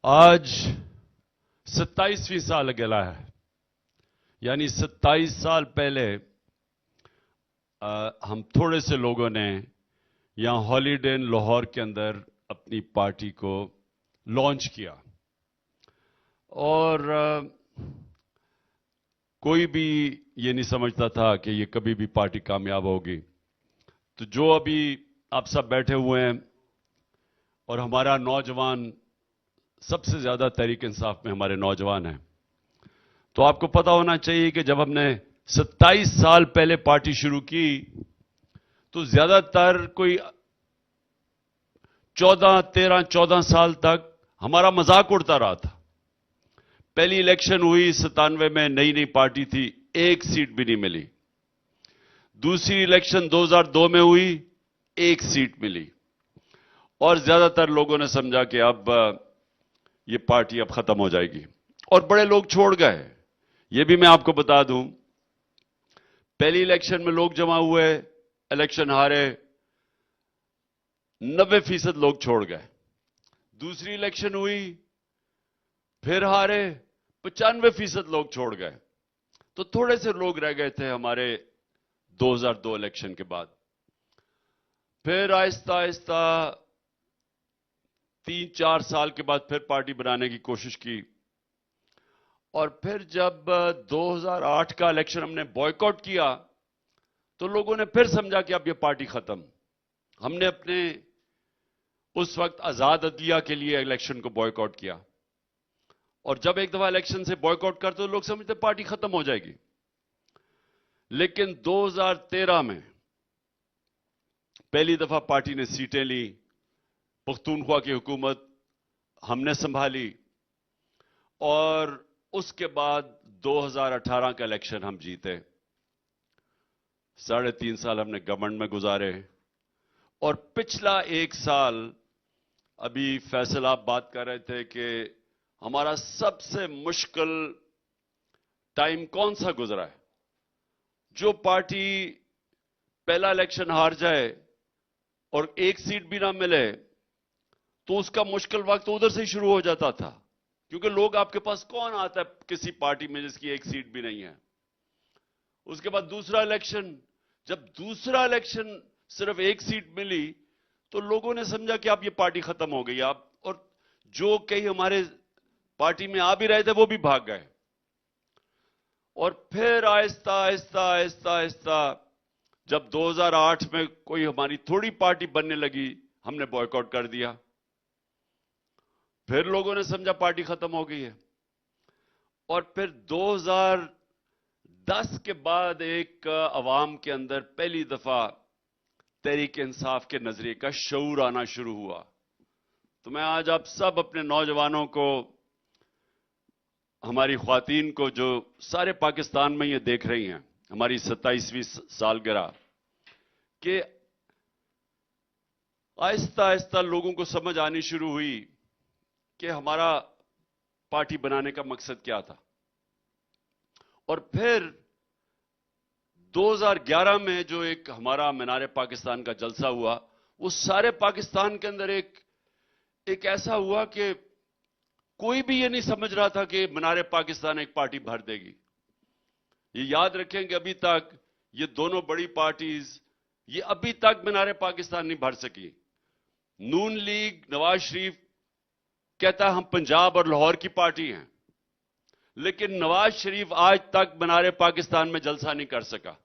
आज 27वीं साल गया है, यानी 27 साल पहले हम थोड़े से लोगों ने यहां हॉलीडे इन लाहौर के अंदर अपनी पार्टी को लॉन्च किया और कोई भी ये नहीं समझता था कि ये कभी भी पार्टी कामयाब होगी। तो जो अभी आप सब बैठे हुए हैं और हमारा नौजवान, सबसे ज्यादा तहरीक इंसाफ में हमारे नौजवान हैं, तो आपको पता होना चाहिए कि जब हमने 27 साल पहले पार्टी शुरू की तो ज्यादातर कोई 14 साल तक हमारा मजाक उड़ता रहा था। पहली इलेक्शन हुई 97 में, नई नई पार्टी थी, एक सीट भी नहीं मिली। दूसरी इलेक्शन 2002 में हुई, एक सीट मिली और ज्यादातर लोगों ने समझा कि अब ये पार्टी अब खत्म हो जाएगी और बड़े लोग छोड़ गए। ये भी मैं आपको बता दूं, पहली इलेक्शन में लोग जमा हुए, इलेक्शन हारे, 90% लोग छोड़ गए। दूसरी इलेक्शन हुई, फिर हारे, 95% लोग छोड़ गए। तो थोड़े से लोग रह गए थे हमारे 2002 इलेक्शन के बाद। फिर आहिस्ता आहिस्ता 3-4 साल के बाद फिर पार्टी बनाने की कोशिश की और फिर जब 2008 का इलेक्शन हमने बॉयकॉट किया तो लोगों ने फिर समझा कि अब ये पार्टी खत्म। हमने अपने उस वक्त आजाद अदलिया के लिए इलेक्शन को बॉयकॉट किया और जब एक दफा इलेक्शन से बॉयकॉट करते तो लोग समझते पार्टी खत्म हो जाएगी। लेकिन 2013 में पहली दफा पार्टी ने सीटें ली, पख्तूनख्वा की हुकूमत हमने संभाली और उसके बाद 2018 का इलेक्शन हम जीते। 3.5 साल हमने गवर्नमेंट में गुजारे और पिछला 1 साल, अभी फैसल आप बात कर रहे थे कि हमारा सबसे मुश्किल टाइम कौन सा गुजरा है। जो पार्टी पहला इलेक्शन हार जाए और एक सीट भी ना मिले तो उसका मुश्किल वक्त उधर से ही शुरू हो जाता था, क्योंकि लोग आपके पास कौन आता है किसी पार्टी में जिसकी एक सीट भी नहीं है। उसके बाद दूसरा इलेक्शन, जब दूसरा इलेक्शन सिर्फ एक सीट मिली तो लोगों ने समझा कि अब ये पार्टी खत्म हो गई। आप और जो कई हमारे पार्टी में आ भी रहे थे वो भी भाग गए और फिर आहिस्ता आहिस्ता आहिस्ता आहिस्ता जब 2008 में कोई हमारी थोड़ी पार्टी बनने लगी, हमने बॉयकॉट कर दिया। फिर लोगों ने समझा पार्टी खत्म हो गई है और फिर 2010 के बाद एक अवाम के अंदर पहली दफा तहरीक इंसाफ के नजरिए का शऊर आना शुरू हुआ। तो मैं आज आप सब अपने नौजवानों को, हमारी ख्वातीन को जो सारे पाकिस्तान में ये देख रही हैं, हमारी 27वीं सालगिरह, कि आहिस्ता आहिस्ता लोगों को समझ आनी शुरू हुई कि हमारा पार्टी बनाने का मकसद क्या था। और फिर 2011 में जो एक हमारा मीनार पाकिस्तान का जलसा हुआ, उस सारे पाकिस्तान के अंदर एक ऐसा हुआ कि कोई भी ये नहीं समझ रहा था कि मीनार पाकिस्तान एक पार्टी भर देगी। ये याद रखें कि अभी तक ये दोनों बड़ी पार्टीज, ये अभी तक मीनार पाकिस्तान नहीं भर सकी। नून लीग, नवाज शरीफ कहता है हम पंजाब और लाहौर की पार्टी हैं, लेकिन नवाज शरीफ आज तक मीनार पाकिस्तान में जलसा नहीं कर सका।